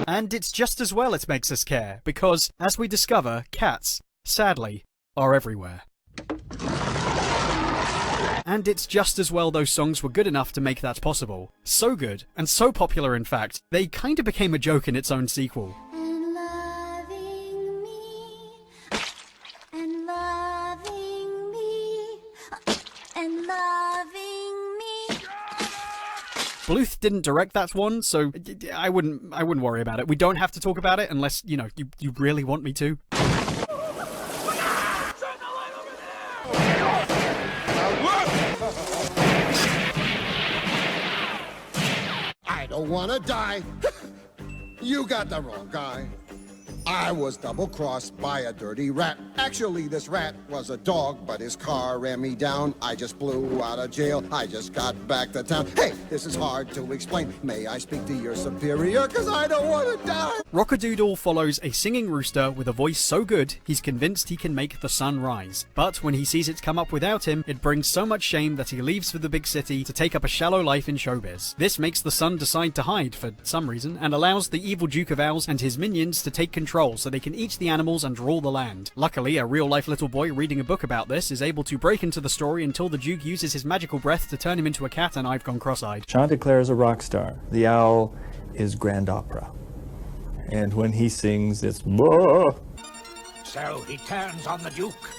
And it's just as well it makes us care, because, as we discover, cats, sadly, are everywhere. And it's just as well those songs were good enough to make that possible. So good, and so popular in fact, they kinda became a joke in its own sequel. And loving me, and loving me, and loving me. Bluth didn't direct that one, so I wouldn't worry about it. We don't have to talk about it unless, you know, you really want me to. I don't wanna die. You got the wrong guy. I was double-crossed by a dirty rat. Actually, this rat was a dog, but his car ran me down. I just blew out of jail. I just got back to town. Hey, this is hard to explain. May I speak to your superior? 'Cause I don't want to die. Rock-A-Doodle follows a singing rooster with a voice so good, he's convinced he can make the sun rise. But when he sees it come up without him, it brings so much shame that he leaves for the big city to take up a shallow life in showbiz. This makes the sun decide to hide for some reason, and allows the evil Duke of Owls and his minions to take control so they can eat the animals and rule the land. Luckily, a real-life little boy reading a book about this is able to break into the story until the Duke uses his magical breath to turn him into a cat, and I've gone cross-eyed. Chanticleer is a rock star. The owl is grand opera. And when he sings, it's blah. So he turns on the Duke.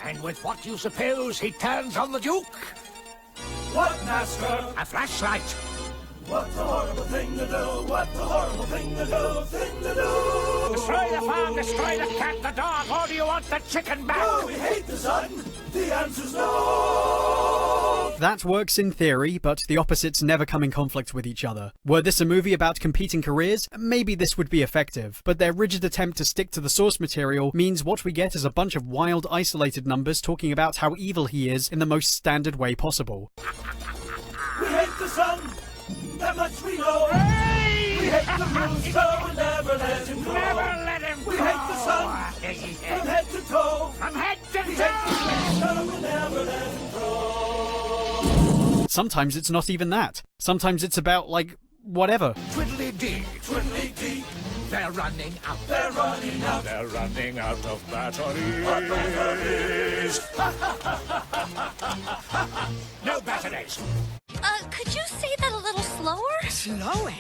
And with what you suppose he turns on the Duke? What, Master? A flashlight. What a horrible thing to do, what a horrible thing to do, Destroy the farm, destroy the cat, the dog, or do you want the chicken back? No, we hate the sun. The answer's no. That works in theory, but the opposites never come in conflict with each other. Were this a movie about competing careers, maybe this would be effective, but their rigid attempt to stick to the source material means what we get is a bunch of wild, isolated numbers talking about how evil he is in the most standard way possible. We hate the sun. That much we know. Hey! We hate the rooster, we'll never let him go. Never let him go. We hate the sun, from head to toe. From head to We hate the rooster, we'll never let him go. Sometimes it's not even that. Sometimes it's about, like, whatever. Twiddly-dee, Twiddly-dee, they're running out. they're running out. They're running out of batteries. No batteries. Could you say that a little slower? Slower?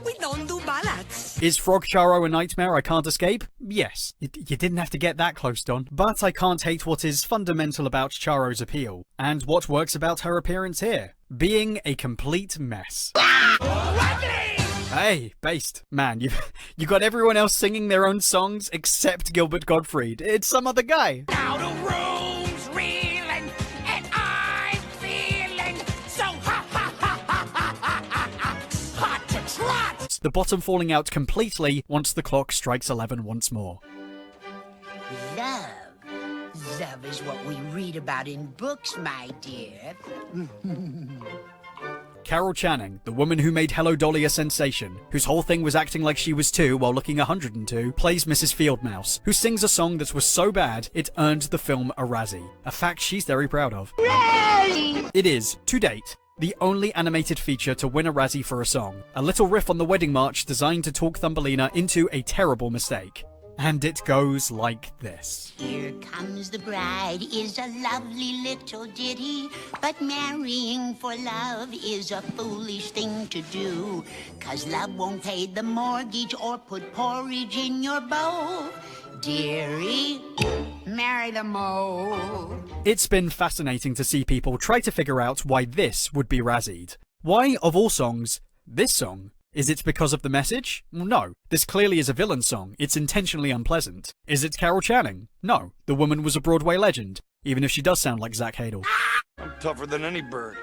We don't do ballads. Is Frog Charo a nightmare I can't escape? Yes. You didn't have to get that close, Don. But I can't hate what is fundamental about Charo's appeal, and what works about her appearance here. Being a complete mess. Hey, based. Man, you got everyone else singing their own songs except Gilbert Gottfried. It's some other guy. Now the room's reeling, and I'm feeling so hot to trot. The bottom falling out completely once the clock strikes 11 once more. Love. Love is what we read about in books, my dear. Carol Channing, the woman who made Hello Dolly a sensation, whose whole thing was acting like she was 2 while looking 102, plays Mrs. Fieldmouse, who sings a song that was so bad it earned the film a Razzie, a fact she's very proud of. Yay! It is, to date, the only animated feature to win a Razzie for a song, a little riff on the wedding march designed to talk Thumbelina into a terrible mistake. And it goes like this. Here comes the bride is a lovely little ditty, but marrying for love is a foolish thing to do, 'cause love won't pay the mortgage or put porridge in your bowl. Dearie, marry the mole. It's been fascinating to see people try to figure out why this would be Razzied. Why, of all songs, this song? Is it because of the message? No. This clearly is a villain song. It's intentionally unpleasant. Is it Carol Channing? No. The woman was a Broadway legend, even if she does sound like Zach Hadel. I'm tougher than any bird.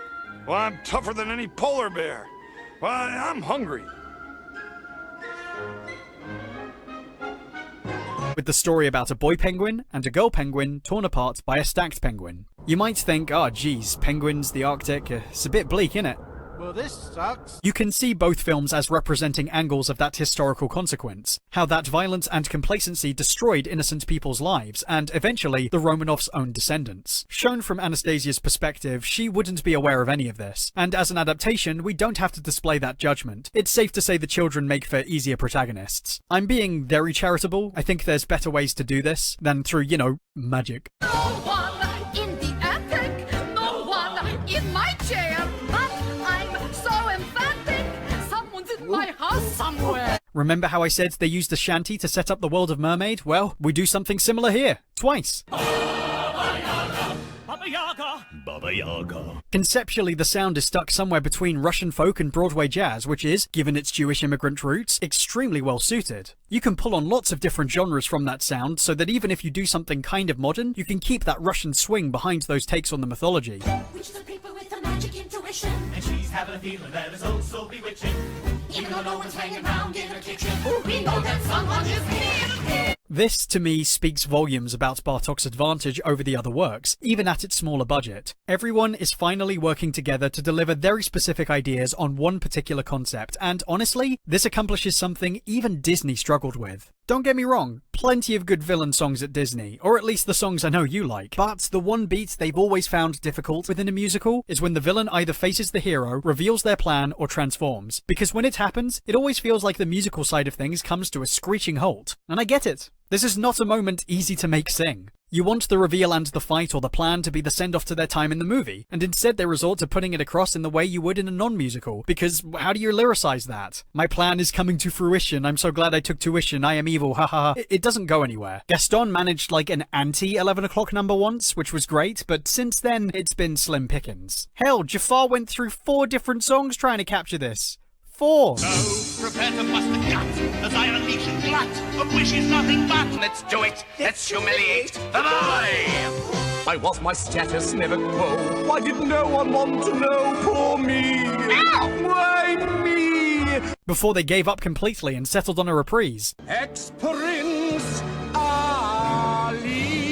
Well, I'm tougher than any polar bear. Well, I'm hungry. With the story about a boy penguin and a girl penguin torn apart by a stacked penguin. You might think, oh geez, penguins, the Arctic, it's a bit bleak, innit? Well, this sucks. You can see both films as representing angles of that historical consequence, how that violence and complacency destroyed innocent people's lives, and eventually the Romanovs' own descendants. Shown from Anastasia's perspective, she wouldn't be aware of any of this, and as an adaptation, we don't have to display that judgment. It's safe to say the children make for easier protagonists. I'm being very charitable. I think there's better ways to do this than through, you know, magic. No one in the attic, no one in my chair, but I'm so emphatic, someone's in my house somewhere. Remember how I said they used a shanty to set up the world of Mermaid? Well, we do something similar here. Twice. Baba Yaga. Baba Yaga. Conceptually, the sound is stuck somewhere between Russian folk and Broadway jazz, which is, given its Jewish immigrant roots, extremely well suited. You can pull on lots of different genres from that sound, so that even if you do something kind of modern, you can keep that Russian swing behind those takes on the mythology. Which is the people with the magic intuition. And she's having a feeling that is oh so bewitching. Even though no one's hanging around in her kitchen, we know that someone is here. This, to me, speaks volumes about Bartok's advantage over the other works, even at its smaller budget. Everyone is finally working together to deliver very specific ideas on one particular concept, and honestly, this accomplishes something even Disney struggled with. Don't get me wrong, plenty of good villain songs at Disney, or at least the songs I know you like, but the one beat they've always found difficult within a musical is when the villain either faces the hero, reveals their plan, or transforms. Because when it happens, it always feels like the musical side of things comes to a screeching halt. And I get it. This is not a moment easy to make sing. You want the reveal and the fight or the plan to be the send-off to their time in the movie, and instead they resort to putting it across in the way you would in a non-musical, because how do you lyricize that? My plan is coming to fruition, I'm so glad I took tuition, I am evil, haha. It doesn't go anywhere. Gaston managed like an anti-11 o'clock number once, which was great, but since then, it's been slim pickings. Hell, Jafar went through 4 different songs trying to capture this. 4! So, prepare to bust the gut, as I unleash a glut of wishes nothing but. Let's do it, let's humiliate the boy! I was my status never quo. Why did no one want to know? Poor me! Ow! Why me? Before they gave up completely and settled on a reprise. Ex-Prince Ali.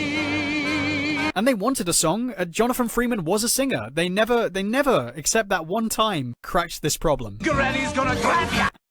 And they wanted a song. Jonathan Freeman was a singer. They never, except that one time, cracked this problem. Granny's gonna grab ya!